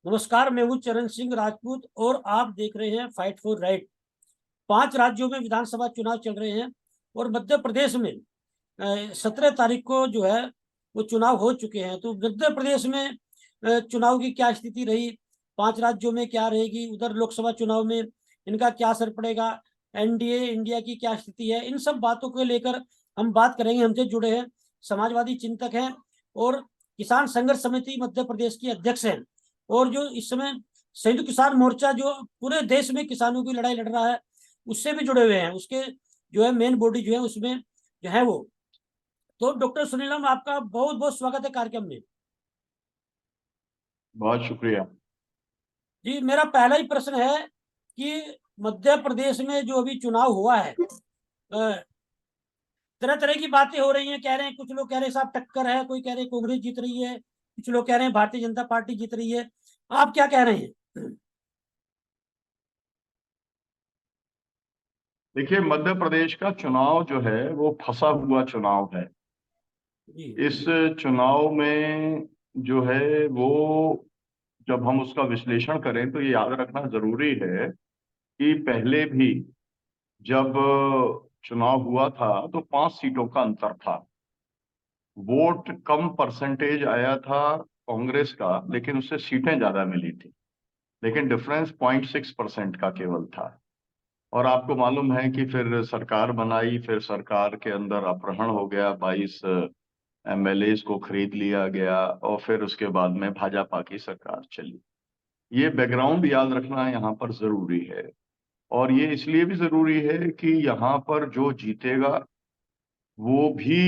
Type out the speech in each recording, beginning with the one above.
नमस्कार, मैं हूं चरण सिंह राजपूत और आप देख रहे हैं फाइट फॉर राइट। 5 राज्यों में विधानसभा चुनाव चल रहे हैं और मध्य प्रदेश में 17 तारीख को जो है वो चुनाव हो चुके हैं। तो मध्य प्रदेश में चुनाव की क्या स्थिति रही, 5 राज्यों में क्या रहेगी, उधर लोकसभा चुनाव में इनका क्या असर पड़ेगा, एनडीए इंडिया की क्या स्थिति है, इन सब बातों को लेकर हम बात करेंगे। हमसे जुड़े हैं समाजवादी चिंतक हैं और किसान संघर्ष समिति मध्य प्रदेश की अध्यक्ष हैं, और जो इस समय संयुक्त किसान मोर्चा जो पूरे देश में किसानों की लड़ाई लड़ रहा है उससे भी जुड़े हुए हैं, उसके जो है मेन बॉडी जो है उसमें जो है वो। तो डॉक्टर सुनीलम, आपका बहुत बहुत स्वागत है कार्यक्रम में। बहुत शुक्रिया। जी, मेरा पहला ही प्रश्न है कि मध्य प्रदेश में जो अभी चुनाव हुआ है, तरह तरह की बातें हो रही हैं। कह रहे हैं, कुछ लोग कह रहे हैं साहब टक्कर है, कोई कह रहे हैं कांग्रेस जीत रही है, कुछ लोग कह रहे हैं भारतीय जनता पार्टी जीत रही है। आप क्या कह रहे हैं? देखिए, मध्य प्रदेश का चुनाव जो है वो फंसा हुआ चुनाव है। जी। इस चुनाव में जो है वो जब हम उसका विश्लेषण करें तो ये याद रखना जरूरी है कि पहले भी जब चुनाव हुआ था तो 5 सीटों का अंतर था। वोट कम परसेंटेज आया था कांग्रेस का, लेकिन उससे सीटें ज्यादा मिली थी। लेकिन डिफरेंस 0.6% का केवल था। और आपको मालूम है कि फिर सरकार बनाई, फिर सरकार के अंदर अपहरण हो गया, 22 एमएलए को खरीद लिया गया और फिर उसके बाद में भाजपा की सरकार चली। ये बैकग्राउंड याद रखना यहाँ पर जरूरी है। और ये इसलिए भी जरूरी है कि यहाँ पर जो जीतेगा वो भी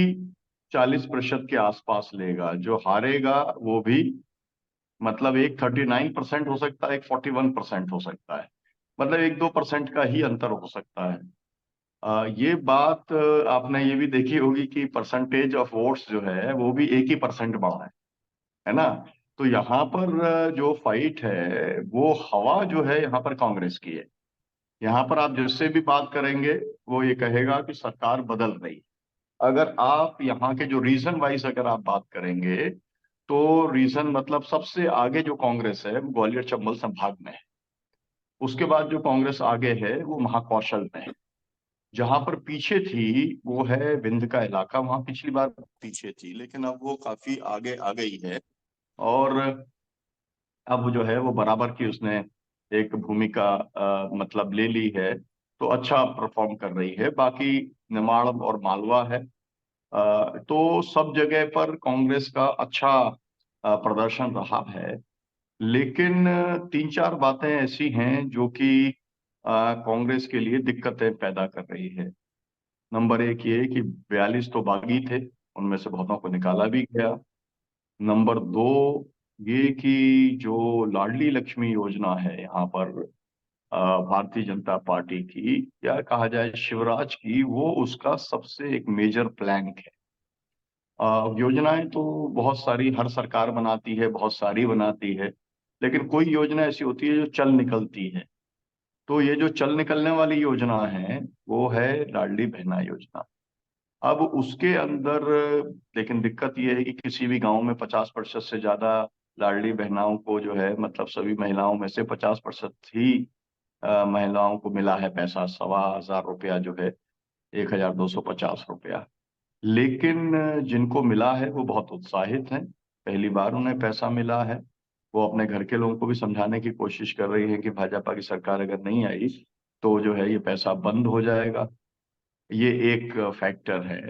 40% के आसपास लेगा, जो हारेगा वो भी मतलब एक 39% हो सकता है, एक 41% हो सकता है। मतलब 1-2% का ही अंतर हो सकता है। ये बात आपने ये भी देखी होगी कि परसेंटेज ऑफ वोट्स जो है वो भी 1 ही % बढ़ा है ना। तो यहाँ पर जो फाइट है वो हवा जो है यहाँ पर कांग्रेस की है। यहाँ पर आप जिससे भी बात करेंगे वो ये कहेगा कि सरकार बदल रही है। अगर आप यहाँ के जो रीजन वाइज अगर आप बात करेंगे तो रीजन मतलब सबसे आगे जो कांग्रेस है वो ग्वालियर चंबल संभाग में है। उसके बाद जो कांग्रेस आगे है वो महाकौशल में है। जहां पर पीछे थी वो है विंध्य का इलाका, वहां पिछली बार पीछे थी लेकिन अब वो काफी आगे आ गई है। और अब जो है वो बराबर की उसने एक भूमिका मतलब ले ली है। तो अच्छा परफॉर्म कर रही है। बाकी निमाड़ और मालवा है। तो सब जगह पर कांग्रेस का अच्छा प्रदर्शन रहा है। लेकिन 3-4 बातें ऐसी हैं जो कि कांग्रेस के लिए दिक्कतें पैदा कर रही है। नंबर एक ये कि 42 तो बागी थे, उनमें से बहुतों को निकाला भी गया। नंबर दो ये कि जो लाडली लक्ष्मी योजना है यहाँ पर भारतीय जनता पार्टी की या कहा जाए शिवराज की, वो उसका सबसे एक मेजर प्लैंक है। योजनाएं तो बहुत सारी हर सरकार बनाती है, बहुत सारी बनाती है, लेकिन कोई योजना ऐसी होती है जो चल निकलती है। तो ये जो चल निकलने वाली योजना है वो है लाडली बहना योजना। अब उसके अंदर लेकिन दिक्कत ये है कि किसी भी गांव में 50% से ज्यादा लाडली बहनाओं को जो है मतलब सभी महिलाओं में से 50% ही महिलाओं को मिला है पैसा, 1,2500 रुपया जो है, 1,250 रुपया। लेकिन जिनको मिला है वो बहुत उत्साहित हैं, पहली बार उन्हें पैसा मिला है। वो अपने घर के लोगों को भी समझाने की कोशिश कर रही है कि भाजपा की सरकार अगर नहीं आई तो जो है ये पैसा बंद हो जाएगा। ये एक फैक्टर है।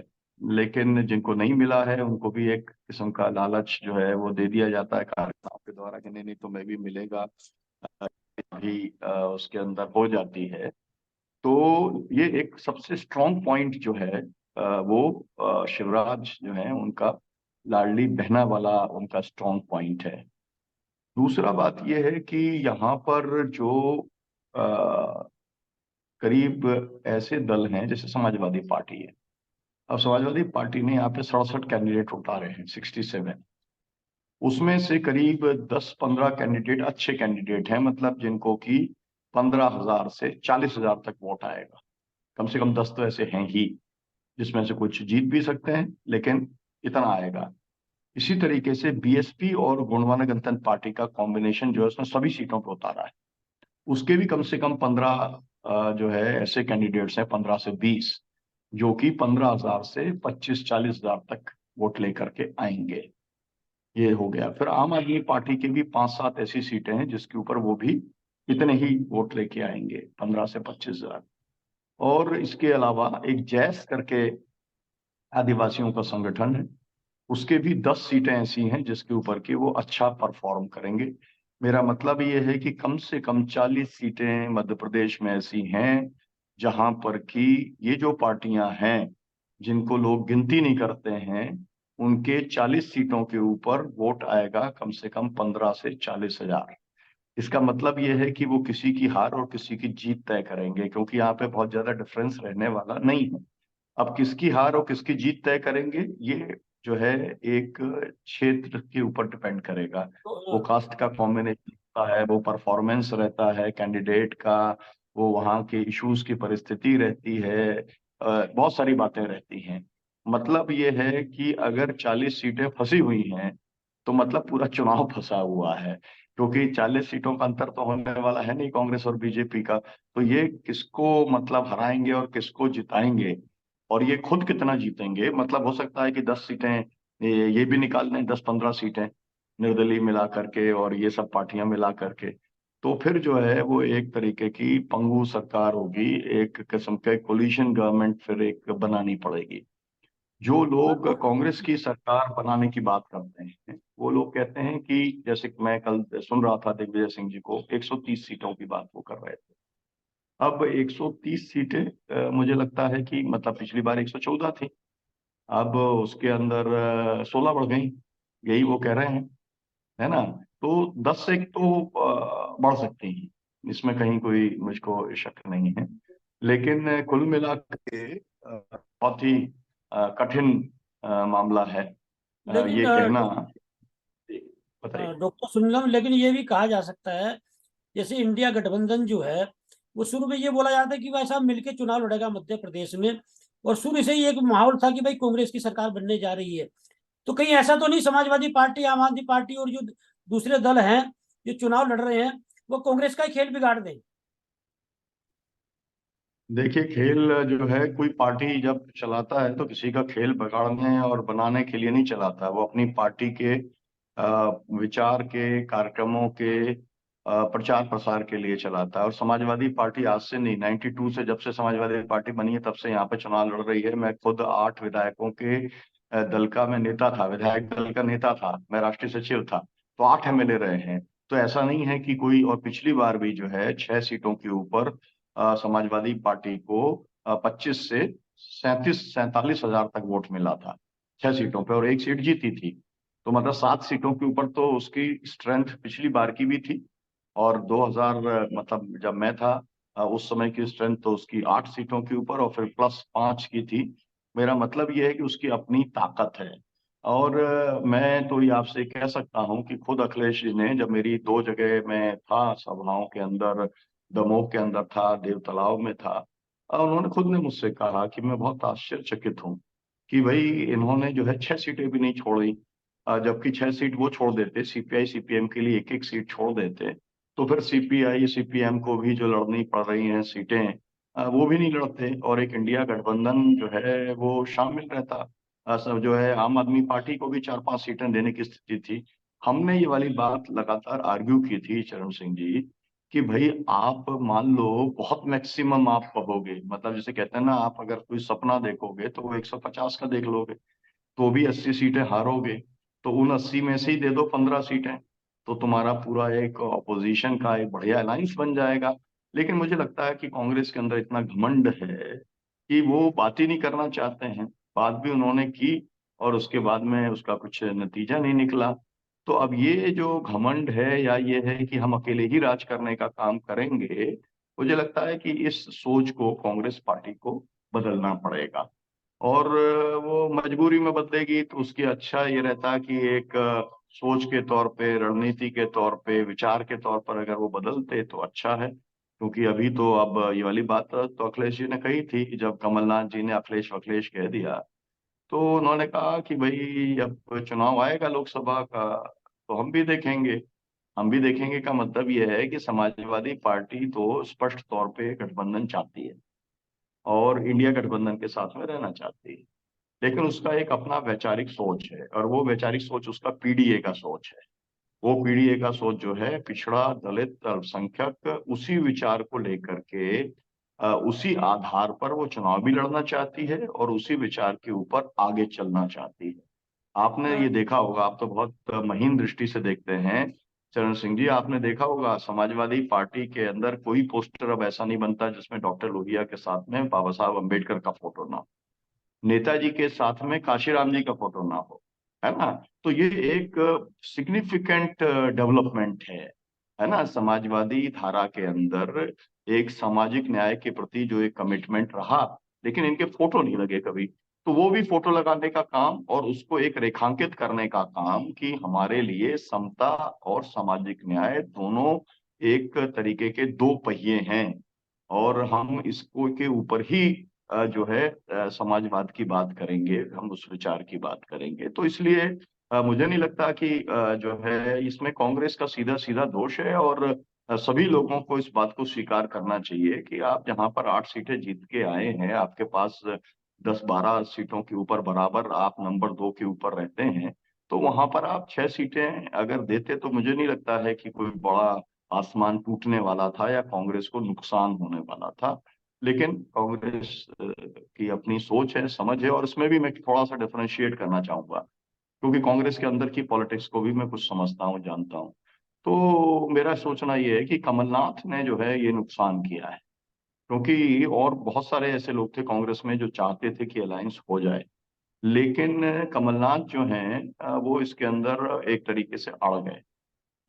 लेकिन जिनको नहीं मिला है उनको भी एक किस्म का लालच जो है वो दे दिया जाता है कार्यकर्ताओं के द्वारा कि नहीं नहीं तुम्हें भी मिलेगा। भी उसके अंदर हो जाती है। तो ये एक सबसे स्ट्रॉन्ग पॉइंट जो है वो शिवराज जो है उनका लाडली बहना वाला उनका स्ट्रॉन्ग पॉइंट है। दूसरा बात ये है कि यहाँ पर जो अ, करीब ऐसे दल हैं जैसे समाजवादी पार्टी है। अब समाजवादी पार्टी ने यहाँ पे 67 कैंडिडेट उतारे हैं, 67। उसमें से करीब 10-15 कैंडिडेट अच्छे कैंडिडेट हैं, मतलब जिनको कि 15,000 से 40,000 तक वोट आएगा। कम से कम 10 तो ऐसे हैं ही जिसमें से कुछ जीत भी सकते हैं, लेकिन इतना आएगा। इसी तरीके से बीएसपी और गोंडवाना गणतंत्र पार्टी का कॉम्बिनेशन जो है उसने सभी सीटों पर उतारा है। उसके भी कम से कम 15 जो है ऐसे कैंडिडेट्स हैं, 15 से 20, जो कि 15,000 से 25-40,000 तक वोट लेकर के आएंगे। ये हो गया। फिर आम आदमी पार्टी के भी 5-7 ऐसी सीटें हैं जिसके ऊपर वो भी इतने ही वोट लेके आएंगे, 15 से 25,000। और इसके अलावा एक जैस करके आदिवासियों का संगठन है, उसके भी 10 सीटें ऐसी हैं जिसके ऊपर कि वो अच्छा परफॉर्म करेंगे। मेरा मतलब ये है कि कम से कम 40 सीटें मध्य प्रदेश में ऐसी हैं जहां पर कि ये जो पार्टियां हैं जिनको लोग गिनती नहीं करते हैं, उनके 40 सीटों के ऊपर वोट आएगा कम से कम 15 से 40 हजार। इसका मतलब ये है कि वो किसी की हार और किसी की जीत तय करेंगे, क्योंकि यहाँ पे बहुत ज्यादा डिफरेंस रहने वाला नहीं है। अब किसकी हार और किसकी जीत तय करेंगे, ये जो है एक क्षेत्र के ऊपर डिपेंड करेगा। वो तो कास्ट का कॉम्बिनेशन होता है, वो परफॉर्मेंस रहता है कैंडिडेट का, वो वहाँ के इश्यूज की परिस्थिति रहती है, बहुत सारी बातें रहती हैं। मतलब ये है कि अगर 40 सीटें फंसी हुई हैं तो मतलब पूरा चुनाव फंसा हुआ है, क्योंकि 40 सीटों का अंतर तो होने वाला है नहीं कांग्रेस और बीजेपी का। तो ये किसको मतलब हराएंगे और किसको जिताएंगे, और ये खुद कितना जीतेंगे, मतलब हो सकता है कि 10 सीटें ये भी निकाल लें, 10-15 सीटें निर्दलीय मिला करके और ये सब पार्टियां मिला करके। तो फिर जो है वो एक तरीके की पंगु सरकार होगी, एक किस्म के कोलिशन गवर्नमेंट फिर एक बनानी पड़ेगी। जो लोग कांग्रेस की सरकार बनाने की बात करते हैं वो लोग कहते हैं कि, जैसे कि मैं कल सुन रहा था दिग्विजय सिंह जी को, 130 सीटों की बात वो कर रहे थे। अब 130 सीटें मुझे लगता है कि मतलब पिछली बार 114 थी, अब उसके अंदर 16 बढ़ गई, यही वो कह रहे हैं, है ना। तो 10 से तो बढ़ सकती हैं, इसमें कहीं कोई मुझको शक नहीं है। लेकिन कुल मिला के बहुत ही कठिन मामला है लेकिन ये कहना। बताइए। डॉक्टर सुनीलम, लेकिन ये भी कहा जा सकता है, जैसे इंडिया गठबंधन जो है, वो शुरू में ये बोला जाता है कि भाई साहब मिलके चुनाव लड़ेगा मध्य प्रदेश में, और शुरू से ही एक माहौल था कि भाई कांग्रेस की सरकार बनने जा रही है। तो कहीं ऐसा तो नहीं समाजवादी पार्टी, आम आदमी पार्टी और जो दूसरे दल हैं जो चुनाव लड़ रहे हैं, वो कांग्रेस का ही खेल बिगाड़ दें? देखिए, खेल जो है कोई पार्टी जब चलाता है तो किसी का खेल बिगाड़ने और बनाने के लिए नहीं चलाता, वो अपनी पार्टी के विचार के, कार्यक्रमों के प्रचार प्रसार के लिए चलाता है। और समाजवादी पार्टी आज से नहीं, 92 से, जब से समाजवादी पार्टी बनी है तब से यहाँ पे चुनाव लड़ रही है। मैं खुद 8 विधायकों के दल का मैं नेता था, विधायक दल का नेता था, मैं राष्ट्रीय सचिव था, तो 8 एमएलए रहे हैं। तो ऐसा नहीं है कि कोई, और पिछली बार भी जो है 6 सीटों के ऊपर समाजवादी पार्टी को 25 से 37-47 हजार तक वोट मिला था 6 सीटों पे, और एक सीट जीती थी। तो मतलब 7 सीटों के ऊपर तो उसकी स्ट्रेंथ पिछली बार की भी थी। और 2000 मतलब जब मैं था उस समय की स्ट्रेंथ तो उसकी 8 सीटों के ऊपर और फिर +5 की थी। मेरा मतलब ये है कि उसकी अपनी ताकत है। और मैं तो ये आपसे कह सकता हूँ कि खुद अखिलेश जी ने, जब मेरी 2 जगह में था सभाओं के अंदर, दमोह के अंदर था, देव तालाब में था, उन्होंने खुद ने मुझसे कहा कि मैं बहुत आश्चर्यचकित हूँ कि भाई इन्होंने जो है 6 सीटें भी नहीं छोड़ी। जबकि 6 सीट वो छोड़ देते, सीपीआई सीपीएम के लिए एक एक सीट छोड़ देते, तो फिर सीपीआई सीपीएम को भी जो लड़नी पड़ रही हैं सीटें, वो भी नहीं लड़ते और एक इंडिया गठबंधन जो है वो शामिल रहता। सब जो है आम आदमी पार्टी को भी 4-5 सीटें देने की स्थिति थी। हमने ये वाली बात लगातार आर्ग्यू की थी चरण सिंह जी, कि भाई आप मान लो बहुत मैक्सिमम आप कहोगे, मतलब जैसे कहते हैं ना, आप अगर कोई सपना देखोगे तो वो 150 का देख लोगे, तो भी 80 सीटें हारोगे। तो उन 80 में से ही दे दो 15 सीटें, तो तुम्हारा पूरा एक ऑपोजिशन का एक बढ़िया अलायंस बन जाएगा। लेकिन मुझे लगता है कि कांग्रेस के अंदर इतना घमंड है कि वो बात ही नहीं करना चाहते हैं। बात भी उन्होंने की और उसके बाद में उसका कुछ नतीजा नहीं निकला। तो अब ये जो घमंड है, या ये है कि हम अकेले ही राज करने का काम करेंगे, मुझे लगता है कि इस सोच को कांग्रेस पार्टी को बदलना पड़ेगा। और वो मजबूरी में बदलेगी तो उसकी अच्छा ये रहता है कि एक सोच के तौर पे, रणनीति के तौर पे, विचार के तौर पर अगर वो बदलते तो अच्छा है। क्योंकि अभी तो अब ये वाली बात तो अखिलेश जी ने कही थी कि जब कमलनाथ जी ने अखिलेश वखिलेश कह दिया, तो उन्होंने कहा कि भाई अब चुनाव आएगा लोकसभा का, तो हम भी देखेंगे। हम भी देखेंगे का मतलब यह है कि समाजवादी पार्टी तो स्पष्ट तौर पे गठबंधन चाहती है और इंडिया गठबंधन के साथ में रहना चाहती है, लेकिन उसका एक अपना वैचारिक सोच है, और वो वैचारिक सोच उसका पीडीए का सोच है। वो पीडीए का सोच जो है, पिछड़ा, दलित, अल्पसंख्यक, उसी विचार को लेकर के उसी आधार पर वो चुनाव भी लड़ना चाहती है और उसी विचार के ऊपर आगे चलना चाहती है। आपने अ, ये देखा होगा, आप तो बहुत महीन दृष्टि से देखते हैं चरण सिंह जी, आपने देखा होगा समाजवादी पार्टी के अंदर कोई पोस्टर अब ऐसा नहीं बनता जिसमें डॉक्टर लोहिया के साथ में बाबा साहब अम्बेडकर का फोटो ना हो, नेताजी के साथ में काशीराम जी का फोटो ना हो, है ना। तो ये एक सिग्निफिकेंट डेवलपमेंट है ना, समाजवादी धारा के अंदर एक सामाजिक न्याय के प्रति जो एक कमिटमेंट रहा, लेकिन इनके फोटो नहीं लगे कभी। तो वो भी फोटो लगाने का काम और उसको एक रेखांकित करने का काम कि हमारे लिए समता और सामाजिक न्याय दोनों एक तरीके के दो पहिए हैं, और हम इसको के ऊपर ही जो है समाजवाद की बात करेंगे, हम उस विचार की बात करेंगे। तो इसलिए मुझे नहीं लगता कि जो है इसमें कांग्रेस का सीधा सीधा दोष है, और सभी लोगों को इस बात को स्वीकार करना चाहिए कि आप जहां पर 8 सीटें जीत के आए हैं, आपके पास 10-12 सीटों के ऊपर बराबर आप नंबर 2 के ऊपर रहते हैं, तो वहां पर आप 6 सीटें अगर देते तो मुझे नहीं लगता है कि कोई बड़ा आसमान टूटने वाला था या कांग्रेस को नुकसान होने वाला था। लेकिन कांग्रेस की अपनी सोच है, समझ है, और इसमें भी मैं थोड़ा सा डिफरेंशिएट करना चाहूंगा, क्योंकि कांग्रेस के अंदर की पॉलिटिक्स को भी मैं कुछ समझता हूँ, जानता हूँ। तो मेरा सोचना ये है कि कमलनाथ ने जो है ये नुकसान किया है, क्योंकि और बहुत सारे ऐसे लोग थे कांग्रेस में जो चाहते थे कि अलायंस हो जाए, लेकिन कमलनाथ जो हैं वो इसके अंदर एक तरीके से अड़ गए।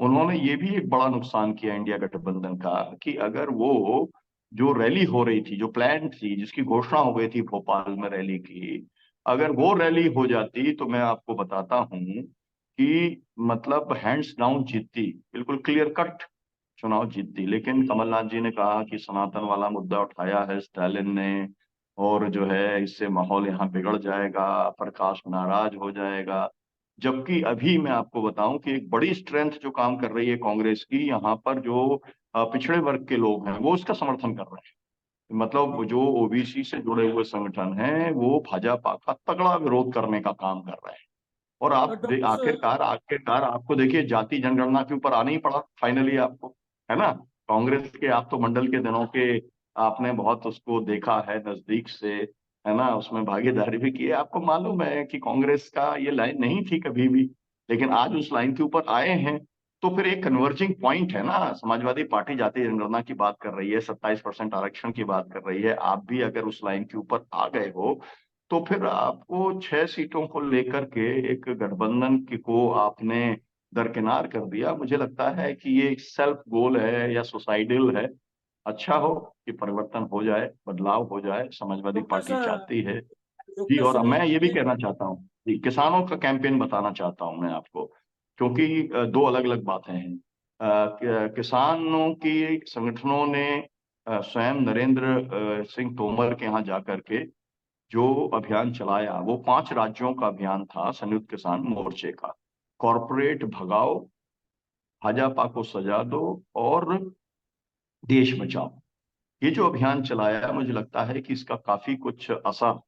उन्होंने ये भी एक बड़ा नुकसान किया इंडिया गठबंधन का कि अगर वो जो रैली हो रही थी, जो प्लान थी, जिसकी घोषणा हो गई थी भोपाल में रैली की, अगर वो रैली हो जाती तो मैं आपको बताता हूँ कि मतलब हैंड्स डाउन जीतती, बिल्कुल क्लियर कट चुनाव जीतती। लेकिन कमलनाथ जी ने कहा कि सनातन वाला मुद्दा उठाया है स्टालिन ने, और जो है इससे माहौल यहाँ बिगड़ जाएगा, प्रकाश नाराज हो जाएगा। जबकि अभी मैं आपको बताऊं कि एक बड़ी स्ट्रेंथ जो काम कर रही है कांग्रेस की यहाँ पर, जो पिछड़े वर्ग के लोग हैं वो इसका समर्थन कर रहे हैं। मतलब वो जो ओबीसी से जुड़े हुए संगठन हैं वो भाजपा का तगड़ा विरोध करने का काम कर रहे हैं। और आप डॉक्टर आखिरकार आखिरकार आपको देखिए जाति जनगणना के ऊपर आना ही पड़ा फाइनली आपको, है ना। कांग्रेस के आप तो मंडल के दिनों के आपने बहुत उसको देखा है नजदीक से, है ना, उसमें भागीदारी भी की है, आपको मालूम है कि कांग्रेस का ये लाइन नहीं थी कभी भी, लेकिन आज उस लाइन के ऊपर आए हैं। तो फिर एक कन्वर्जिंग पॉइंट है ना, समाजवादी पार्टी जाति जनगणना की बात कर रही है, 27% आरक्षण की बात कर रही है, आप भी अगर उस लाइन के ऊपर आ गए हो, तो फिर आपको 6 सीटों को लेकर के एक गठबंधन को आपने दरकिनार कर दिया। मुझे लगता है कि ये एक सेल्फ गोल है या सुसाइडल है। अच्छा हो कि परिवर्तन हो जाए, बदलाव हो जाए, समाजवादी डॉक्टर पार्टी सा- चाहती है। जी, डॉक्टर और सुनील मैं ये भी जी, कहना चाहता हूँ कि किसानों का कैंपेन बताना चाहता हूँ मैं आपको, क्योंकि दो अलग अलग बातें हैं। किसानों की संगठनों ने स्वयं नरेंद्र सिंह तोमर के यहाँ जाकर के जो अभियान चलाया, वो 5 राज्यों का अभियान था, संयुक्त किसान मोर्चे का, कॉरपोरेट भगाओ, भाजपा को सजा दो, और देश बचाओ। ये जो अभियान चलाया, मुझे लगता है कि इसका काफी कुछ असर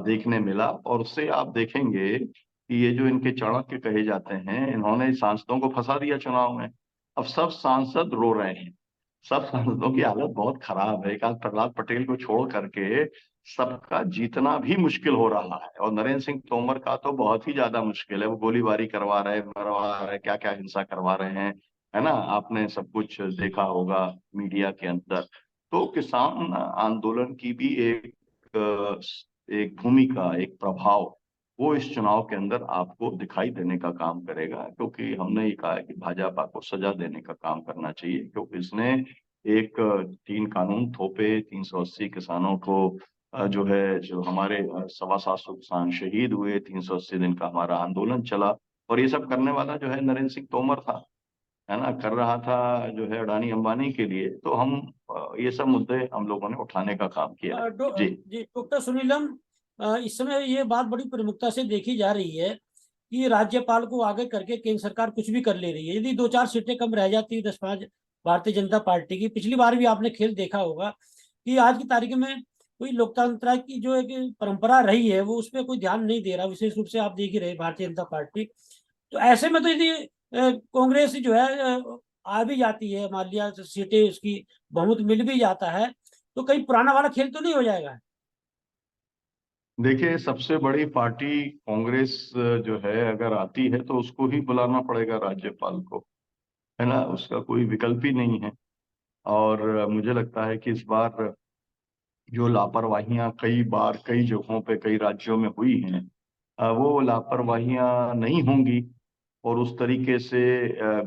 देखने मिला, और उससे आप देखेंगे कि ये जो इनके चाणक्य कहे जाते हैं, इन्होंने सांसदों को फंसा दिया चुनाव में। अब सब सांसद रो रहे हैं, सब सांसदों की हालत बहुत खराब है, एक आध प्रहलाद पटेल को छोड़ करके सबका जीतना भी मुश्किल हो रहा है, और नरेंद्र सिंह तोमर का तो बहुत ही ज्यादा मुश्किल है। वो गोलीबारी करवा रहे, मरवा रहे, क्या क्या हिंसा करवा रहे हैं, है ना, आपने सब कुछ देखा होगा मीडिया के अंदर। तो किसान आंदोलन की भी एक भूमिका, एक प्रभाव, वो इस चुनाव के अंदर आपको दिखाई देने का काम करेगा, क्योंकि हमने ये कहा है कि भाजपा को सजा देने का काम करना चाहिए, क्योंकि इसने एक 3 कानून थोपे, 380 किसानों को जो है, जो हमारे 725 किसान शहीद हुए, 380 दिन का हमारा आंदोलन चला, और ये सब करने वाला जो है नरेंद्र सिंह तोमर था, है ना, कर रहा था जो है अडानी अंबानी के लिए। तो हम ये सब मुद्दे हम लोगों ने उठाने का काम किया है। जी। जी डॉक्टर सुनीलम, इस समय ये बात बड़ी प्रमुखता से देखी जा रही है कि राज्यपाल को आगे करके केंद्र सरकार कुछ भी कर ले रही है। यदि 2-4 सीटें कम रह जाती 10-5 भारतीय जनता पार्टी की, पिछली बार भी आपने खेल देखा होगा कि आज की तारीख में कोई लोकतंत्र की जो एक परंपरा रही है वो उस पर कोई ध्यान नहीं दे रहा, विशेष रूप से आप देख ही रहे भारतीय जनता पार्टी। तो ऐसे में तो यदि कांग्रेस जो है आ भी जाती है, मान लिया सीटें उसकी बहुमत मिल भी जाता है, तो कहीं पुराना वाला खेल तो नहीं हो जाएगा? देखिए, सबसे बड़ी पार्टी कांग्रेस जो है अगर आती है तो उसको ही बुलाना पड़ेगा राज्यपाल को, है ना। उसका कोई विकल्प ही नहीं है। और मुझे लगता है कि इस बार जो लापरवाहियां कई बार कई जगहों पे कई राज्यों में हुई हैं, वो लापरवाहियां नहीं होंगी। और उस तरीके से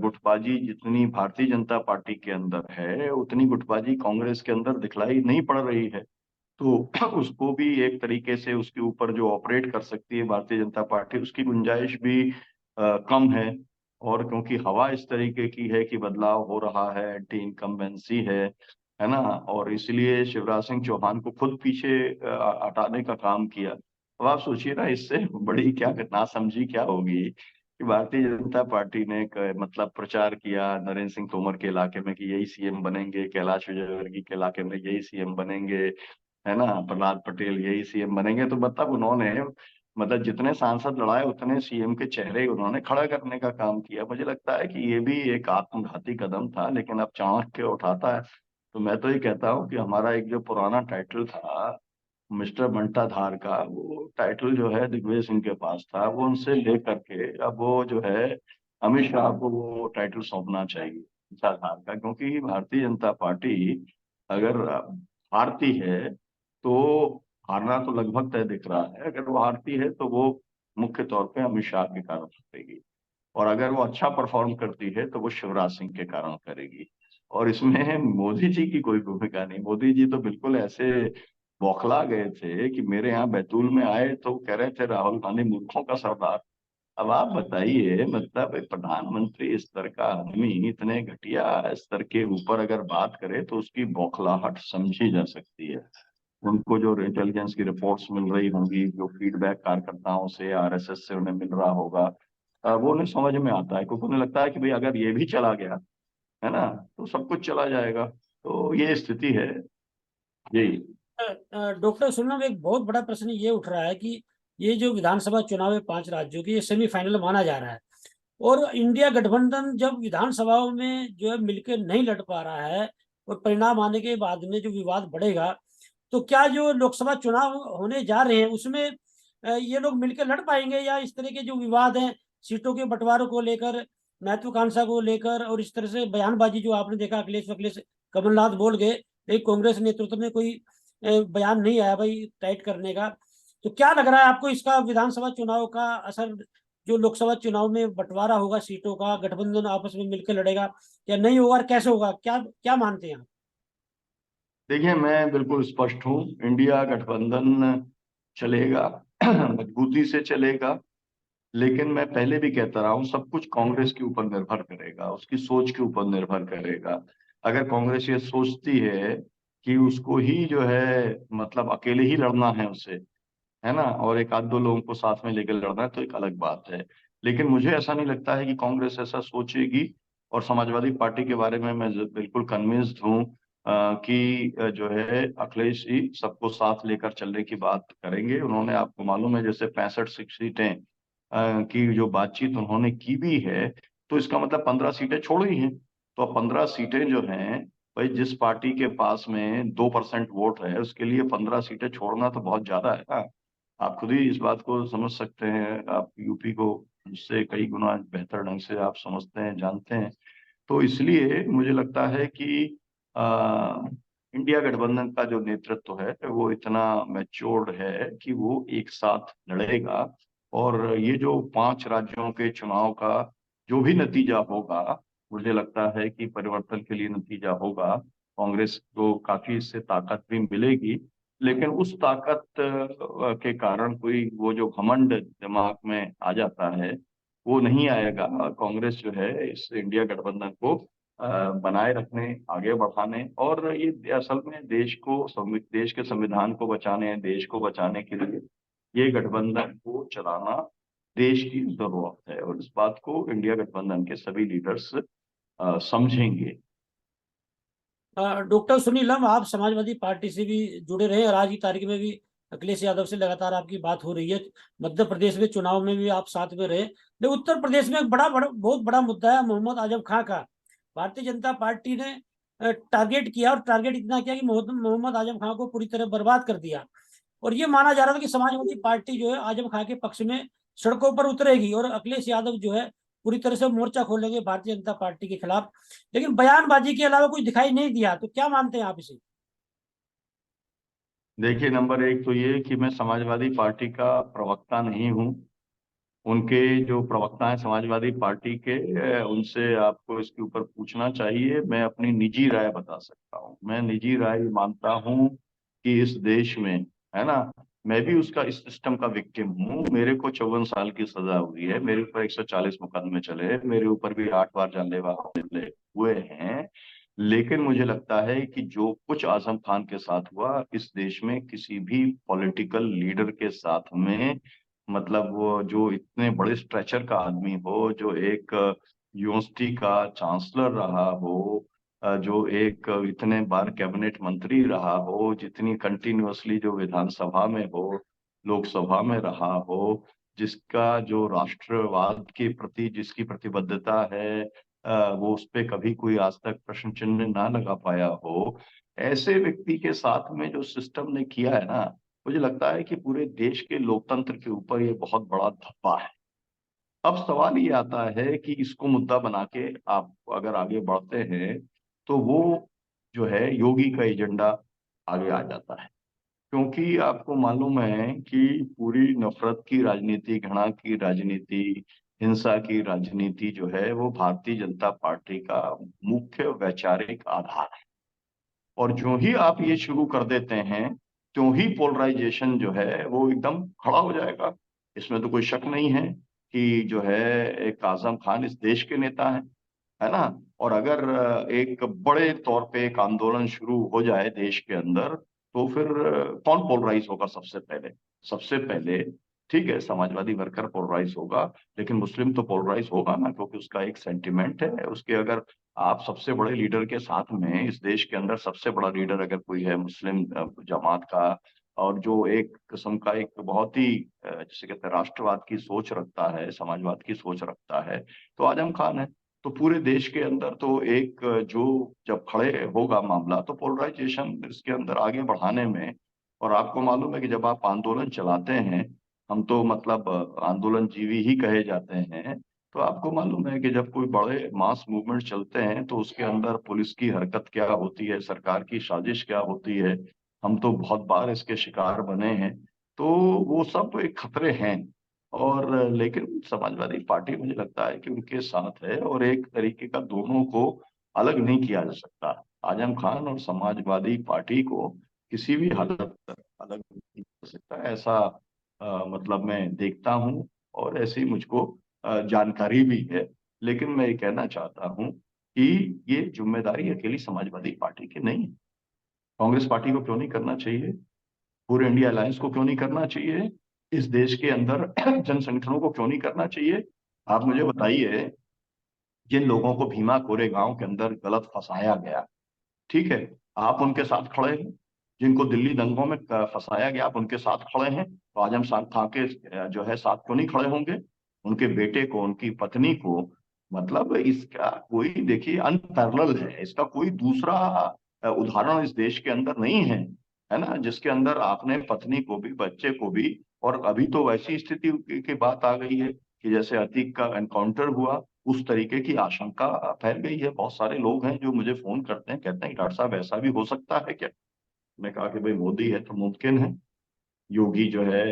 गुटबाजी जितनी भारतीय जनता पार्टी के अंदर है उतनी गुटबाजी कांग्रेस के अंदर दिखलाई नहीं पड़ रही है। तो उसको भी एक तरीके से उसके ऊपर जो ऑपरेट कर सकती है भारतीय जनता पार्टी, उसकी गुंजाइश भी कम है। और क्योंकि हवा इस तरीके की है कि बदलाव हो रहा है, एंटी इनकम्बेंसी है ना। और इसलिए शिवराज सिंह चौहान को खुद पीछे हटाने का काम किया। अब आप सोचिए ना, इससे बड़ी क्या नासमझी क्या होगी कि भारतीय जनता पार्टी ने मतलब प्रचार किया नरेंद्र सिंह तोमर के इलाके में कि यही सीएम बनेंगे, कैलाश विजयवर्गीय के इलाके में यही सीएम बनेंगे, है ना, प्रहलाद पटेल यही सीएम बनेंगे। तो मतलब उन्होंने मतलब जितने सांसद लड़ाए उतने सीएम के चेहरे उन्होंने खड़ा करने का काम किया। मुझे लगता है कि ये भी एक आत्मघाती कदम था, लेकिन अब चाणक्य उठाता है। तो मैं तो ये कहता हूँ कि हमारा एक जो पुराना टाइटल था मिस्टर बंटाधार का, वो टाइटल जो है दिग्विजय सिंह के पास था, वो उनसे लेकर के अब वो जो है अमित शाह को वो टाइटल सौंपना चाहिए बंटाधार का। क्योंकि भारतीय जनता पार्टी अगर हारती है तो हारना तो लगभग तय दिख रहा है, अगर वो हारती है तो वो मुख्य तौर पे अमित शाह के कारण हारेगी। और अगर वो अच्छा परफॉर्म करती है तो वो शिवराज सिंह के कारण करेगी। और इसमें मोदी जी की कोई भूमिका नहीं। मोदी जी तो बिल्कुल ऐसे बौखला गए थे कि मेरे यहाँ बैतूल में आए तो कह रहे थे राहुल गांधी मूर्खों का सरदार। अब आप बताइए, मतलब एक प्रधानमंत्री स्तर का आदमी इतने घटिया स्तर के ऊपर अगर बात करे तो उसकी बौखलाहट समझी जा सकती है। उनको जो इंटेलिजेंस की रिपोर्ट्स मिल रही होंगी, जो फीडबैक कार्यकर्ताओं से आरएसएस से उन्हें मिल रहा होगा, वो उन्हें समझ में आता है। क्योंकि उन्हें लगता है कि भाई अगर ये भी चला गया, है ना, तो सब कुछ चला जाएगा। तो ये स्थिति है। यही। डॉक्टर सुनम, एक बहुत बड़ा प्रश्न ये उठ रहा है कि ये जो विधानसभा चुनाव है 5 राज्यों की, ये सेमीफाइनल माना जा रहा है। और इंडिया गठबंधन जब विधानसभाओं में जो है मिलकर नहीं लड़ पा रहा है, और परिणाम आने के बाद में जो विवाद बढ़ेगा, तो क्या जो लोकसभा चुनाव होने जा रहे हैं उसमें ये लोग मिलकर लड़ पाएंगे, या इस तरह के जो विवाद हैं सीटों के बंटवारों को लेकर, महत्वाकांक्षा को लेकर, और इस तरह से बयानबाजी जो आपने देखा अखिलेश अखिलेश कमलनाथ बोल गए, लेकिन कांग्रेस नेतृत्व में कोई बयान नहीं आया भाई टाइट करने का। तो क्या लग रहा है आपको इसका विधानसभा चुनाव का असर, जो लोकसभा चुनाव में बंटवारा होगा सीटों का, गठबंधन आपस में मिलकर लड़ेगा या नहीं होगा, और कैसे होगा, क्या क्या मानते हैं आप? देखिए, मैं बिल्कुल स्पष्ट हूँ। इंडिया गठबंधन चलेगा, मजबूती से चलेगा। लेकिन मैं पहले भी कहता रहा हूँ, सब कुछ कांग्रेस के ऊपर निर्भर करेगा, उसकी सोच के ऊपर निर्भर करेगा। अगर कांग्रेस ये सोचती है कि उसको ही जो है मतलब अकेले ही लड़ना है उसे, है ना, और एक आध दो लोगों को साथ में लेकर लड़ना है, तो एक अलग बात है। लेकिन मुझे ऐसा नहीं लगता है कि कांग्रेस ऐसा सोचेगी। और समाजवादी पार्टी के बारे में मैं बिल्कुल कन्विंस्ड हूँ कि जो है अखिलेश जी सबको साथ लेकर चलने की बात करेंगे। उन्होंने, आपको मालूम है, जैसे 65 सीटें की जो बातचीत उन्होंने की भी है, तो इसका मतलब 15 सीटें छोड़ी हैं। तो अब 15 सीटें जो हैं, भाई जिस पार्टी के पास में 2% वोट है उसके लिए 15 सीटें छोड़ना तो बहुत ज्यादा है ना। आप खुद ही इस बात को समझ सकते हैं। आप यूपी को मुझसे कई गुना बेहतर ढंग से आप समझते हैं, जानते हैं। तो इसलिए मुझे लगता है कि आ, इंडिया गठबंधन का जो नेतृत्व है वो इतना मैच्योर्ड है कि वो एक साथ लड़ेगा। और ये जो 5 राज्यों के चुनाव का जो भी नतीजा होगा, मुझे लगता है कि परिवर्तन के लिए नतीजा होगा। कांग्रेस को काफी इससे ताकत भी मिलेगी। लेकिन उस ताकत के कारण कोई वो जो घमंड दिमाग में आ जाता है वो नहीं आएगा। कांग्रेस जो है इस इंडिया गठबंधन को बनाए रखने, आगे बढ़ाने, और ये असल में देश को देश के संविधान को बचाने, देश को बचाने के लिए ये गठबंधन को चलाना देश की जरूरत है, और इस बात को इंडिया गठबंधन के सभी लीडर्स समझेंगे। डॉक्टर सुनील, हम आप समाजवादी पार्टी से भी जुड़े रहे और आज की तारीख में भी अखिलेश यादव से लगातार आपकी बात हो रही है। मध्य प्रदेश में चुनाव में भी आप साथ में रहे, लेकिन उत्तर प्रदेश में एक बहुत बड़ा मुद्दा है मोहम्मद आजम खां का। भारतीय जनता पार्टी ने टारगेट किया, और टारगेट इतना किया कि मोहम्मद आजम खां को पूरी तरह बर्बाद कर दिया। और ये माना जा रहा था कि समाजवादी पार्टी जो है आजम खां के पक्ष में सड़कों पर उतरेगी, और अखिलेश यादव जो है पूरी तरह से मोर्चा खोलेंगे भारतीय जनता पार्टी के खिलाफ। लेकिन बयानबाजी के अलावा कुछ दिखाई नहीं दिया, तो क्या मानते हैं आप इसे? देखिए, नंबर एक तो ये कि मैं समाजवादी पार्टी का प्रवक्ता नहीं हूँ। उनके जो प्रवक्ता हैं समाजवादी पार्टी के, उनसे आपको इसके ऊपर पूछना चाहिए। मैं अपनी निजी राय बता सकता हूँ। मैं निजी राय मानता हूँ कि इस देश में, है ना, मैं भी उसका इस सिस्टम का विक्टिम हूँ। मेरे को 54 साल की सजा हुई है, मेरे ऊपर 140 मुकदमे चले, मेरे ऊपर भी 8 बार जानलेवा हमले हुए हैं। लेकिन मुझे लगता है कि जो कुछ आजम खान के साथ हुआ, इस देश में किसी भी पॉलिटिकल लीडर के साथ में, मतलब वो जो इतने बड़े स्ट्रेचर का आदमी हो, जो एक यूनिवर्सिटी का चांसलर रहा हो, जो एक इतने बार कैबिनेट मंत्री रहा हो, जितनी कंटिन्यूअसली जो विधानसभा में हो, लोकसभा में रहा हो, जिसका जो राष्ट्रवाद के प्रति जिसकी प्रतिबद्धता है, वो उस पे कभी कोई आज तक प्रश्न चिन्ह ना लगा पाया हो, ऐसे व्यक्ति के साथ में जो सिस्टम ने किया है ना, मुझे लगता है कि पूरे देश के लोकतंत्र के ऊपर ये बहुत बड़ा धब्बा है। अब सवाल ये आता है कि इसको मुद्दा बना के आप अगर आगे बढ़ते हैं, तो वो जो है योगी का एजेंडा आगे आ जाता है। क्योंकि आपको मालूम है कि पूरी नफरत की राजनीति, घृणा की राजनीति, हिंसा की राजनीति जो है, वो भारतीय जनता पार्टी का मुख्य वैचारिक आधार है। और जो ही आप ये शुरू कर देते हैं, त्यों ही पोलराइजेशन जो है वो एकदम खड़ा हो जाएगा। इसमें तो कोई शक नहीं है कि जो है एक आजम खान इस देश के नेता हैं, है ना। और अगर एक बड़े तौर पे एक आंदोलन शुरू हो जाए देश के अंदर, तो फिर कौन पोलराइज होगा सबसे पहले? सबसे पहले, ठीक है, समाजवादी वर्कर पोलराइज होगा, लेकिन मुस्लिम तो पोलराइज होगा ना, क्योंकि उसका एक सेंटिमेंट है उसके। अगर आप सबसे बड़े लीडर के साथ में, इस देश के अंदर सबसे बड़ा लीडर अगर कोई है मुस्लिम जमात का, और जो एक किस्म का एक बहुत ही जिसे कहते हैं राष्ट्रवाद की सोच रखता है, समाजवाद की सोच रखता है, तो आजम खान है। तो पूरे देश के अंदर तो एक जो जब खड़े होगा मामला, तो पोलराइजेशन इसके अंदर आगे बढ़ाने में। और आपको मालूम है कि जब आप आंदोलन चलाते हैं, हम तो मतलब आंदोलन जीवी ही कहे जाते हैं, तो आपको मालूम है कि जब कोई बड़े मास मूवमेंट चलते हैं, तो उसके अंदर पुलिस की हरकत क्या होती है, सरकार की साजिश क्या होती है, हम तो बहुत बार इसके शिकार बने हैं। तो वो सब एक खतरे हैं। और लेकिन समाजवादी पार्टी, मुझे लगता है कि उनके साथ है, और एक तरीके का दोनों को अलग नहीं किया जा सकता। आजम खान और समाजवादी पार्टी को किसी भी हालत तक अलग नहीं कर सकता, ऐसा मतलब मैं देखता हूँ, और ऐसी मुझको जानकारी भी है। लेकिन मैं ये कहना चाहता हूँ कि ये जिम्मेदारी अकेली समाजवादी पार्टी की नहीं है। कांग्रेस पार्टी को क्यों नहीं करना चाहिए? पूरे इंडिया अलायंस को क्यों नहीं करना चाहिए? इस देश के अंदर जन संगठनों को क्यों नहीं करना चाहिए? आप मुझे बताइए, जिन लोगों को भीमा कोरेगांव के अंदर गलत फंसाया गया, ठीक है, आप उनके साथ खड़े हैं। जिनको दिल्ली दंगों में फंसाया गया, आप उनके साथ खड़े हैं, तो आजम खान के जो है साथ क्यों नहीं खड़े होंगे? उनके बेटे को, उनकी पत्नी को, मतलब इसका कोई, देखिए, अनपैरेलल है, इसका कोई दूसरा उदाहरण इस देश के अंदर नहीं है, है ना, जिसके अंदर आपने पत्नी को भी, बच्चे को भी। और अभी तो वैसी स्थिति की बात आ गई है कि जैसे अतीक का एनकाउंटर हुआ, उस तरीके की आशंका फैल गई है। बहुत सारे लोग हैं जो मुझे फोन करते हैं, कहते हैं डॉक्टर साहब ऐसा भी हो सकता है क्या? मैं कहा कि भाई मोदी है तो मुमकिन है, योगी जो है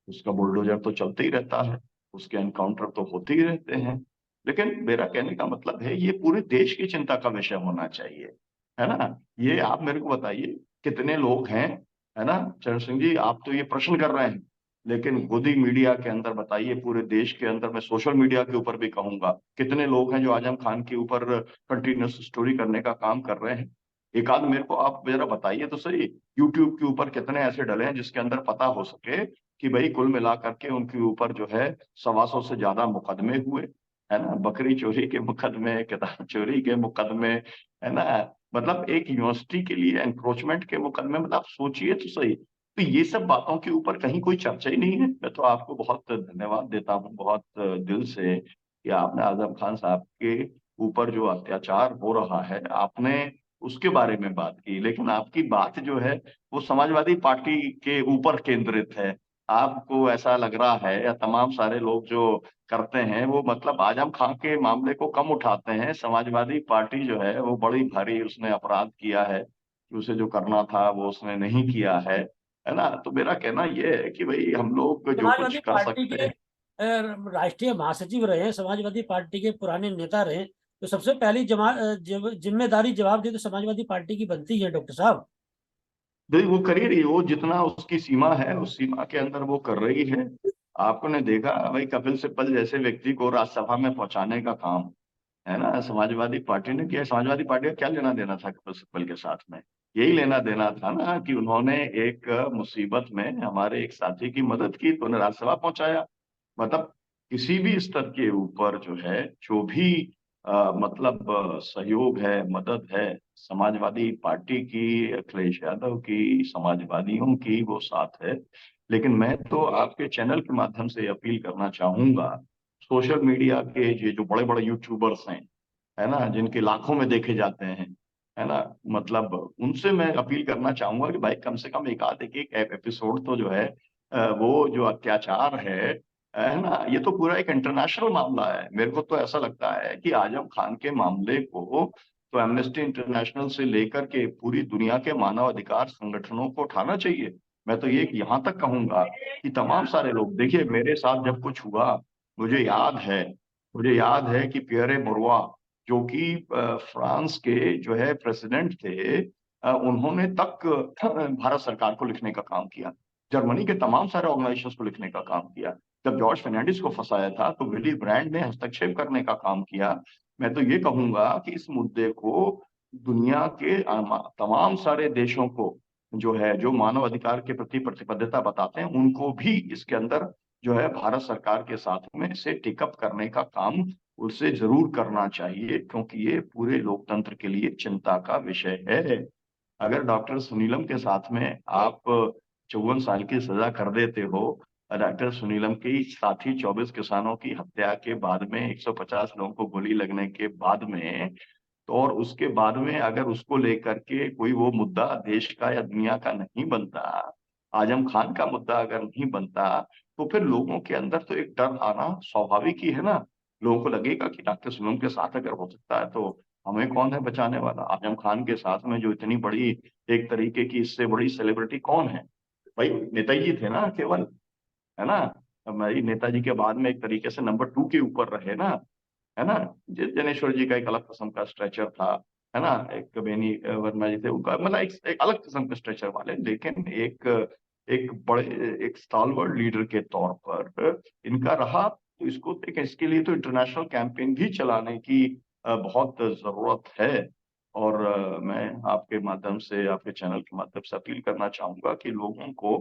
उसका बुलडोजर तो चलते ही रहता है, उसके एनकाउंटर तो होते ही रहते हैं। लेकिन मेरा कहने का मतलब है, ये पूरे देश की चिंता का विषय होना चाहिए, है ना। ये आप मेरे को बताइए, कितने लोग हैं, है ना, चरण सिंह जी, आप तो ये प्रश्न कर रहे हैं, लेकिन गोदी मीडिया के अंदर बताइए, पूरे देश के अंदर, मैं सोशल मीडिया के ऊपर भी कहूंगा, कितने लोग हैं जो आजम खान के ऊपर कंटिन्यूस स्टोरी करने का काम कर रहे हैं? एक आध मेरे को आप जरा बताइए तो सही, यूट्यूब के ऊपर कितने ऐसे डले हैं जिसके अंदर पता हो सके कि भाई कुल मिला करके उनके ऊपर जो है 125 से ज्यादा मुकदमे हुए, है ना, बकरी चोरी के मुकदमे, किताब चोरी के मुकदमे, है ना, मतलब एक यूनिवर्सिटी के लिए एनक्रोचमेंट के मुकदमे, मतलब आप सोचिए तो सही। तो ये सब बातों के ऊपर कहीं कोई चर्चा ही नहीं है। मैं तो आपको बहुत धन्यवाद देता हूँ, बहुत दिल से, कि आपने आजम खान साहब के ऊपर जो अत्याचार हो रहा है आपने उसके बारे में बात की, लेकिन आपकी बात जो है वो समाजवादी पार्टी के ऊपर केंद्रित है। आपको ऐसा लग रहा है, या तमाम सारे लोग जो करते हैं वो मतलब आजम खान के मामले को कम उठाते हैं, समाजवादी पार्टी जो है वो बड़ी भारी उसने अपराध किया है कि उसे जो करना था वो उसने नहीं किया है ना। तो मेरा कहना ये है कि भाई हम लोग जो कुछ समाजवादी कर पार्टी सकते के हैं। राष्ट्रीय महासचिव रहे हैं, समाजवादी पार्टी के पुराने नेता रहे, तो सबसे पहली जिम्मेदारी जवाबदेही तो समाजवादी पार्टी की बनती है डॉक्टर साहब। देखिए वो कर ही रही है, वो जितना उसकी सीमा है उस सीमा के अंदर वो कर रही है। आपने देखा भाई कपिल सिब्बल जैसे व्यक्ति को राज्यसभा में पहुंचाने का काम, है ना, समाजवादी पार्टी ने किया। समाजवादी पार्टी का क्या लेना देना था कपिल सिब्बल के साथ में? यही लेना देना था ना कि उन्होंने एक मुसीबत में हमारे एक साथी की मदद की तो उन्हें राज्यसभा पहुंचाया। मतलब किसी भी स्तर के ऊपर जो है, जो भी मतलब सहयोग है, मदद है, समाजवादी पार्टी की, अखिलेश यादव की, समाजवादियों की, वो साथ है। लेकिन मैं तो आपके चैनल के माध्यम से अपील करना चाहूंगा, सोशल मीडिया के ये जो बड़े बड़े यूट्यूबर्स हैं, है ना, जिनके लाखों में देखे जाते हैं, है ना, मतलब उनसे मैं अपील करना चाहूंगा कि भाई कम से कम एक आध एक एपिसोड तो जो है वो जो अत्याचार है ना, ये तो पूरा एक इंटरनेशनल मामला है। मेरे को तो ऐसा लगता है कि आजम खान के मामले को तो एमनेस्टी इंटरनेशनल से लेकर के पूरी दुनिया के मानव अधिकार संगठनों को उठाना चाहिए। मैं तो ये यहाँ तक कहूंगा कि तमाम सारे लोग, देखिए मेरे साथ जब कुछ हुआ, मुझे याद है मुझे याद है कि पियरे मुरवा, जो कि फ्रांस के जो है प्रेसिडेंट थे, उन्होंने तक भारत सरकार को लिखने का काम किया, जर्मनी के तमाम सारे ऑर्गेनाइजेशंस को लिखने का काम किया। जब जॉर्ज फर्नांडिस को फंसाया था तो विली ब्रांड ने हस्तक्षेप करने का काम किया। मैं तो ये कहूंगा कि इस मुद्दे को दुनिया के तमाम सारे देशों को जो है, जो मानव अधिकार के प्रति प्रतिबद्धता बताते हैं, उनको भी इसके अंदर जो है भारत सरकार के साथ में इसे टेकअप करने का काम उसे जरूर करना चाहिए, क्योंकि ये पूरे लोकतंत्र के लिए चिंता का विषय है। अगर डॉक्टर सुनीलम के साथ में आप 54 साल की सजा कर देते हो, डॉक्टर सुनीलम के साथी 24 किसानों की हत्या के बाद में, 150 लोगों को गोली लगने के बाद में, तो और उसके बाद में अगर उसको लेकर के कोई वो मुद्दा देश का या दुनिया का नहीं बनता, आजम खान का मुद्दा अगर नहीं बनता, तो फिर लोगों के अंदर तो एक डर आना स्वाभाविक ही है ना। लोगों को लगेगा कि डॉक्टर सुनीलम के साथ अगर हो सकता है तो हमें कौन है बचाने वाला? आजम खान के साथ में जो इतनी बड़ी, एक तरीके की इससे बड़ी सेलिब्रिटी कौन है? भाई नेताजी थे ना केवल, है ना। हमारी नेताजी के बाद में एक तरीके से नंबर 2 के ऊपर रहे ना, है ना। जनेश्वर जी का एक अलग किस्म का स्ट्रेचर था, है ना, एक बेनी वर्मा जी थे, उनका मतलब एक अलग किस्म के स्ट्रेचर वाले, लेकिन एक एक बड़े, एक स्टालवर्ड लीडर के तौर पर इनका रहा। तो इसको देखें, इसके लिए तो इंटरनेशनल कैंपेन भी चलाने की बहुत जरूरत है। और मैं आपके माध्यम से, आपके चैनल के माध्यम से अपील करना चाहूंगा कि लोगों को,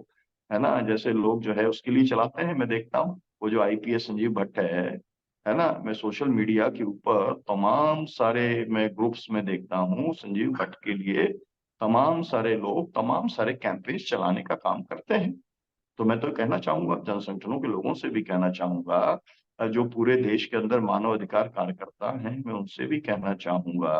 है ना, जैसे लोग जो है उसके लिए चलाते हैं, मैं देखता हूँ वो जो आईपीएस संजीव भट्ट है ना, मैं सोशल मीडिया के ऊपर तमाम सारे, मैं ग्रुप्स में देखता हूँ संजीव भट्ट के लिए तमाम सारे लोग तमाम सारे कैंपेन्स चलाने का काम करते हैं। तो मैं तो कहना चाहूंगा, जन संगठनों के लोगों से भी कहना चाहूंगा, जो पूरे देश के अंदर मानव अधिकार कार्यकर्ता हैं, मैं उनसे भी कहना चाहूंगा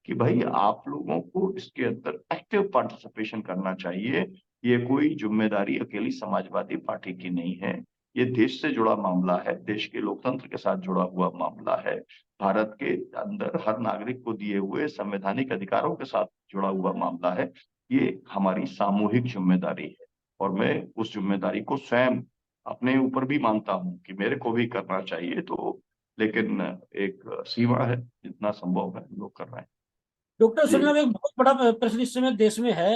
कि भाई आप लोगों को इसके अंदर एक्टिव पार्टिसिपेशन करना चाहिए। ये कोई जिम्मेदारी अकेली समाजवादी पार्टी की नहीं है, ये देश से जुड़ा मामला है, देश के लोकतंत्र के साथ जुड़ा हुआ मामला है, भारत के अंदर हर नागरिक को दिए हुए संवैधानिक अधिकारों के साथ जुड़ा हुआ मामला है। ये हमारी सामूहिक जिम्मेदारी है, और मैं उस जिम्मेदारी को स्वयं अपने ऊपर भी मानता हूँ कि मेरे को भी करना चाहिए। तो लेकिन एक सीमा है, जितना संभव है हम लोग कर रहे हैं। डॉक्टर जी। सुनील, एक बहुत बड़ा प्रश्न इस समय देश में है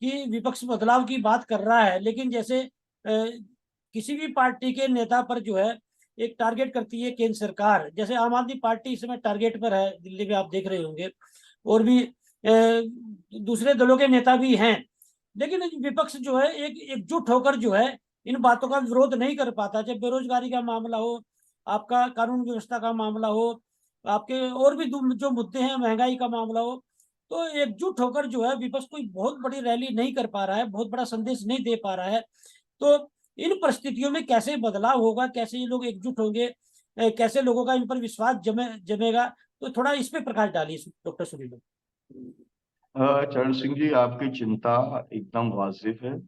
कि विपक्ष बदलाव की बात कर रहा है, लेकिन जैसे किसी भी पार्टी के नेता पर जो है एक टारगेट करती है केंद्र सरकार, जैसे आम आदमी पार्टी इस समय टारगेट पर है, दिल्ली में आप देख रहे होंगे, और भी दूसरे दलों के नेता भी हैं, लेकिन विपक्ष जो है एक एकजुट होकर जो है इन बातों का विरोध नहीं कर पाता। चाहे बेरोजगारी का मामला हो, आपका कानून व्यवस्था का मामला हो, आपके और भी जो मुद्दे हैं, महंगाई का मामला हो, तो एकजुट होकर जो है विपक्ष कोई बहुत बड़ी रैली नहीं कर पा रहा है, बहुत बड़ा संदेश नहीं दे पा रहा है। तो इन परिस्थितियों में कैसे बदलाव होगा, कैसे ये लोग एकजुट होंगे, कैसे लोगों का इन पर विश्वास जमेगा, तो थोड़ा इस पे प्रकाश डालिए डॉक्टर सुनील। चरण सिंह जी, आपकी चिंता एकदम वाजिब है।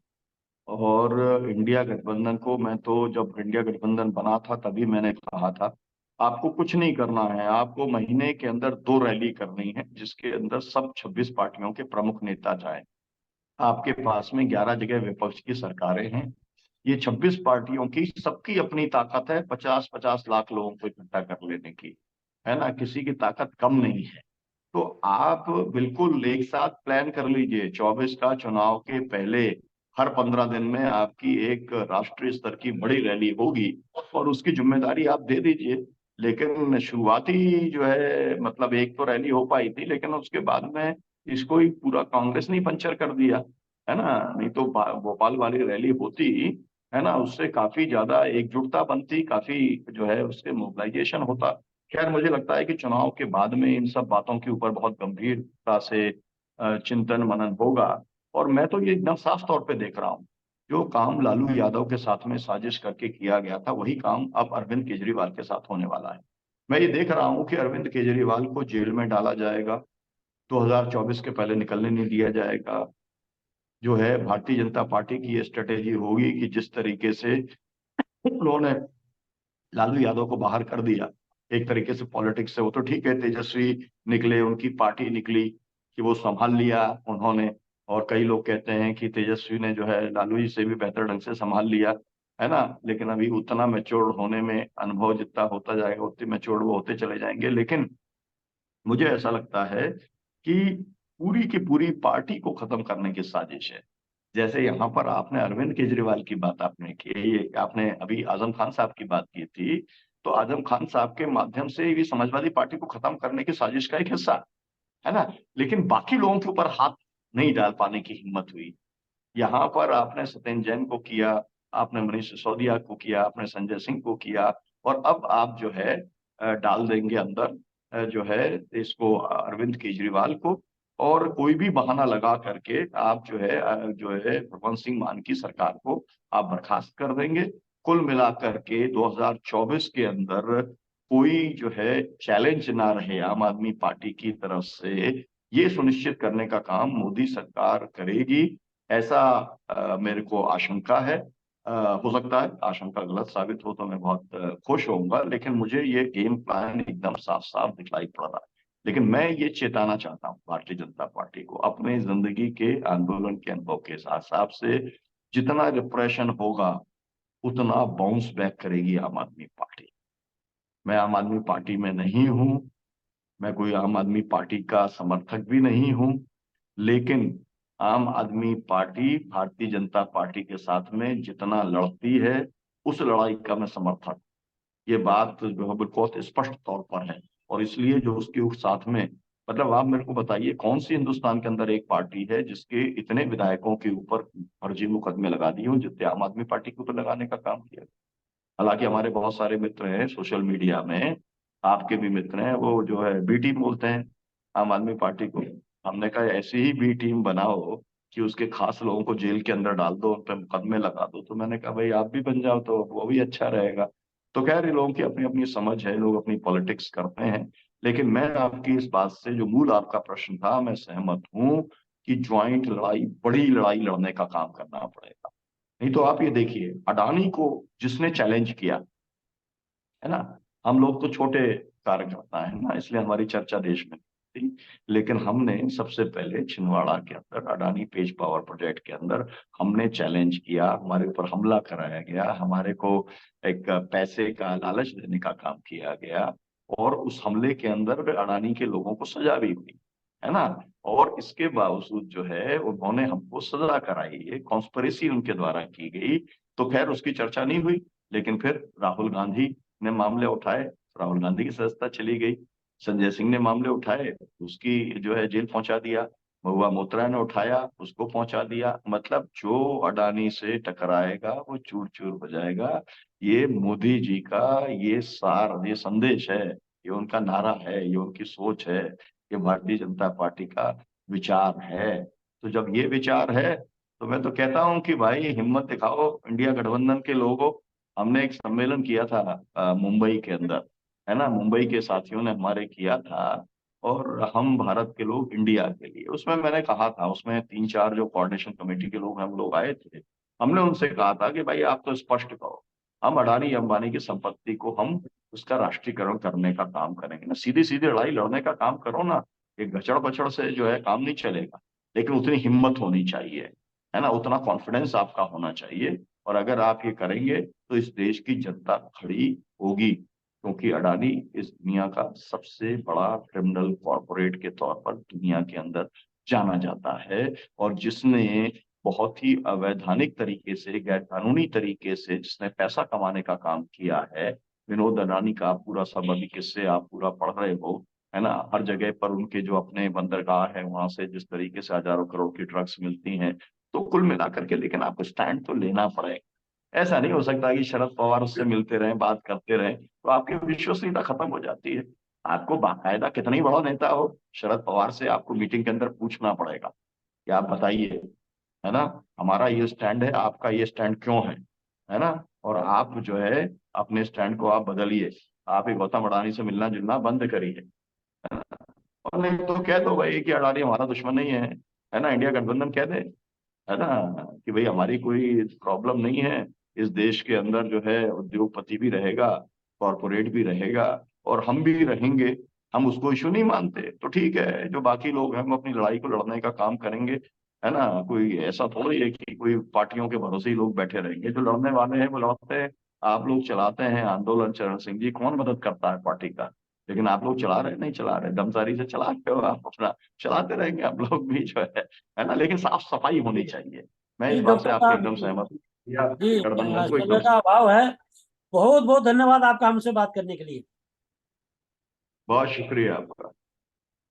और इंडिया गठबंधन को, मैं तो जब इंडिया गठबंधन बना था तभी मैंने कहा था, आपको कुछ नहीं करना है, आपको महीने के अंदर 2 रैली करनी है जिसके अंदर सब 26 पार्टियों के प्रमुख नेता जाएं। आपके पास में 11 जगह विपक्ष की सरकारें हैं। ये 26 पार्टियों की सबकी अपनी ताकत है 50-50 लाख लोगों को इकट्ठा कर लेने की, है ना, किसी की ताकत कम नहीं है। तो आप बिल्कुल एक साथ प्लान कर लीजिए, 24 का चुनाव के पहले हर 15 दिन में आपकी एक राष्ट्रीय स्तर की बड़ी रैली होगी और उसकी जिम्मेदारी आप दे दीजिए। लेकिन शुरुआती जो है, मतलब एक तो रैली हो पाई थी, लेकिन उसके बाद में इसको ही पूरा कांग्रेस ने पंचर कर दिया, है ना। नहीं तो भोपाल वाली रैली होती, है ना, उससे काफी ज्यादा एकजुटता बनती, काफी जो है उससे मोबिलाइजेशन होता। खैर, मुझे लगता है कि चुनाव के बाद में इन सब बातों के ऊपर बहुत गंभीरता से चिंतन मनन होगा। और मैं तो ये एकदम साफ तौर पे देख रहा हूँ, जो काम लालू यादव के साथ में साजिश करके किया गया था वही काम अब अरविंद केजरीवाल के साथ होने वाला है। मैं ये देख रहा हूँ कि अरविंद केजरीवाल को जेल में डाला जाएगा, 2024 के पहले निकलने नहीं दिया जाएगा। जो है भारतीय जनता पार्टी की ये स्ट्रेटेजी होगी कि जिस तरीके से उन्होंने लालू यादव को बाहर कर दिया एक तरीके से पॉलिटिक्स से, वो तो ठीक है, तेजस्वी निकले, उनकी पार्टी निकली कि वो संभाल लिया उन्होंने। और कई लोग कहते हैं कि तेजस्वी ने जो है लालू जी से भी बेहतर ढंग से संभाल लिया, है ना। लेकिन अभी उतना मैच्योर होने में, अनुभव जितना होता जाएगा उतने मैच्योर वो होते चले जाएंगे। लेकिन मुझे ऐसा लगता है कि पूरी की पूरी पार्टी को खत्म करने की साजिश है। जैसे यहाँ पर आपने अरविंद केजरीवाल की बात आपने की, आपने अभी आजम खान साहब की बात की थी, तो आजम खान साहब के माध्यम से भी समाजवादी पार्टी को खत्म करने की साजिश का एक हिस्सा, है ना। लेकिन बाकी लोगों के ऊपर हाथ नहीं डाल पाने की हिम्मत हुई। यहाँ पर आपने सत्येंद्र जैन को किया, आपने मनीष सिसोदिया को किया, आपने संजय सिंह को किया, और अब आप जो है डाल देंगे अंदर जो है इसको अरविंद केजरीवाल को। और कोई भी बहाना लगा करके आप जो है भगवंत सिंह मान की सरकार को आप बर्खास्त कर देंगे। कुल मिलाकर के 2024 के अंदर कोई जो है चैलेंज ना रहे आम आदमी पार्टी की तरफ से, ये सुनिश्चित करने का काम मोदी सरकार करेगी, ऐसा मेरे को आशंका है। हो सकता है आशंका गलत साबित हो तो मैं बहुत खुश होऊंगा, लेकिन मुझे ये गेम प्लान एकदम साफ साफ दिखलाई पड़ रहा है। लेकिन मैं ये चेताना चाहता हूँ भारतीय जनता पार्टी को, अपने जिंदगी के आंदोलन के अनुभव के हिसाब से जितना रिप्रेशन होगा उतना बाउंस बैक करेगी आम आदमी पार्टी। मैं आम आदमी पार्टी में नहीं हूँ, मैं कोई आम आदमी पार्टी का समर्थक भी नहीं हूँ, लेकिन आम आदमी पार्टी भारतीय जनता पार्टी के साथ में जितना लड़ती है उस लड़ाई का मैं समर्थक, ये बात जो है बिल्कुल स्पष्ट तौर पर है। और इसलिए जो उसके साथ में, मतलब आप मेरे को बताइए कौन सी हिंदुस्तान के अंदर एक पार्टी है जिसके इतने विधायकों के ऊपर फर्जी मुकदमे लगा दिए हो जितने आम आदमी पार्टी के ऊपर लगाने का काम किया। हालांकि हमारे बहुत सारे मित्र हैं सोशल मीडिया में, आपके भी मित्र हैं, वो जो है बी टीम बोलते हैं आम आदमी पार्टी को। हमने कहा ऐसी ही बी टीम बनाओ कि उसके खास लोगों को जेल के अंदर डाल दो, उन पर मुकदमे लगा दो। तो मैंने कहा भाई आप भी बन जाओ तो वो भी अच्छा रहेगा। तो खैर, ये लोगों की अपनी अपनी समझ है, लोग अपनी पॉलिटिक्स करते हैं। लेकिन मैं आपकी इस बात से, जो मूल आपका प्रश्न था, मैं सहमत हूं कि ज्वाइंट लड़ाई, बड़ी लड़ाई लड़ने का काम करना पड़ेगा। नहीं तो आप ये देखिए, अडानी को जिसने चैलेंज किया, है ना, हम लोग तो छोटे कार्यकर्ता है ना, इसलिए हमारी चर्चा देश में थी। लेकिन हमने सबसे पहले छिंदवाड़ा के अंदर अडानी पेज पावर प्रोजेक्ट के अंदर हमने चैलेंज किया, हमारे ऊपर हमला कराया गया, हमारे को एक पैसे का लालच देने का काम किया गया, और उस हमले के अंदर अडानी के लोगों को सजा भी हुई, है ना। और इसके बावजूद जो है उन्होंने हमको सजा कराई, ये कॉन्स्पिरेसी उनके द्वारा की गई। तो खैर उसकी चर्चा नहीं हुई। लेकिन फिर राहुल गांधी ने मामले उठाए, राहुल गांधी की सदस्यता चली गई। संजय सिंह ने मामले उठाए, उसकी जो है जेल पहुंचा दिया। महुआ मोत्रा ने उठाया, उसको पहुंचा दिया। मतलब जो अडानी से टकराएगा वो चूर चूर हो जाएगा। ये मोदी जी का ये सार, ये संदेश है, ये उनका नारा है, ये उनकी सोच है, ये भारतीय जनता पार्टी का विचार है। तो जब ये विचार है तो मैं तो कहता हूं कि भाई हिम्मत दिखाओ इंडिया गठबंधन के लोगों। हमने एक सम्मेलन किया था मुंबई के अंदर, है ना, मुंबई के साथियों ने हमारे किया था। और हम भारत के लोग इंडिया के लिए, उसमें मैंने कहा था, उसमें 3-4 जो कोऑर्डिनेशन कमेटी के लोग हम लोग आए थे। हमने उनसे कहा था कि भाई आप तो स्पष्ट कहो, हम अडानी अंबानी की संपत्ति को हम उसका राष्ट्रीयकरण करने का काम करेंगे ना, सीधी सीधी लड़ाई लड़ने का काम करो ना। एक घचड़ बचड़ से जो है काम नहीं चलेगा। लेकिन उतनी हिम्मत होनी चाहिए, है ना, उतना कॉन्फिडेंस आपका होना चाहिए। और अगर आप ये करेंगे तो इस देश की जनता खड़ी होगी, क्योंकि अडानी इस दुनिया का सबसे बड़ा क्रिमिनल कॉरपोरेट के तौर पर दुनिया के अंदर जाना जाता है। और जिसने बहुत ही अवैधानिक तरीके से, गैर कानूनी तरीके से जिसने पैसा कमाने का काम किया है, विनोद अडानी का पूरा सब अभी किस्से आप पूरा पढ़ रहे हो, है ना, हर जगह पर उनके जो अपने बंदरगाह है वहां से जिस तरीके से हजारों करोड़ की ड्रग्स मिलती हैं। तो कुल मिलाकर के लेकिन आपको स्टैंड तो लेना पड़ेगा। ऐसा नहीं हो सकता कि शरद पवार उससे मिलते रहें, बात करते रहें, तो आपकी विश्वसनीयता खत्म हो जाती है। आपको बाकायदा कितना ही बड़ा नेता हो, शरद पवार से आपको मीटिंग के अंदर पूछना पड़ेगा कि आप बताइए, है ना, हमारा ये स्टैंड है, आपका ये स्टैंड क्यों है ना। और आप जो है अपने स्टैंड को आप बदलिए, आप एक गौतम अडानी से मिलना जुलना बंद करिए। और नहीं तो कह दो भाई कि अडानी हमारा दुश्मन नहीं है ना, इंडिया गठबंधन कह दे, है ना, कि भाई हमारी कोई प्रॉब्लम नहीं है। इस देश के अंदर जो है उद्योगपति भी रहेगा, कॉरपोरेट भी रहेगा, और हम भी रहेंगे। हम उसको इशू नहीं मानते तो ठीक है, जो बाकी लोग हैं हम अपनी लड़ाई को लड़ने का काम करेंगे, है ना। कोई ऐसा थोड़ी है कि कोई पार्टियों के भरोसे ही लोग बैठे रहेंगे, जो लड़ने वाले हैं वो लड़ते हैं। आप लोग चलाते हैं आंदोलन, चरण सिंह जी, कौन मदद करता है पार्टी का? लेकिन आप लोग चला रहे नहीं चला रहे, दमसारी से चला रहे हो आप अपना, चलाते रहेंगे आप लोग भी जो है ना। लेकिन साफ सफाई होनी चाहिए। मैं इस जी बात से डॉक्टर आपके साहब, एकदम सहमत हूँ। या जी गठबंधन को समय एकदम। का अभाव है। बहुत बहुत धन्यवाद आपका हमसे बात करने के लिए। बहुत शुक्रिया आपका।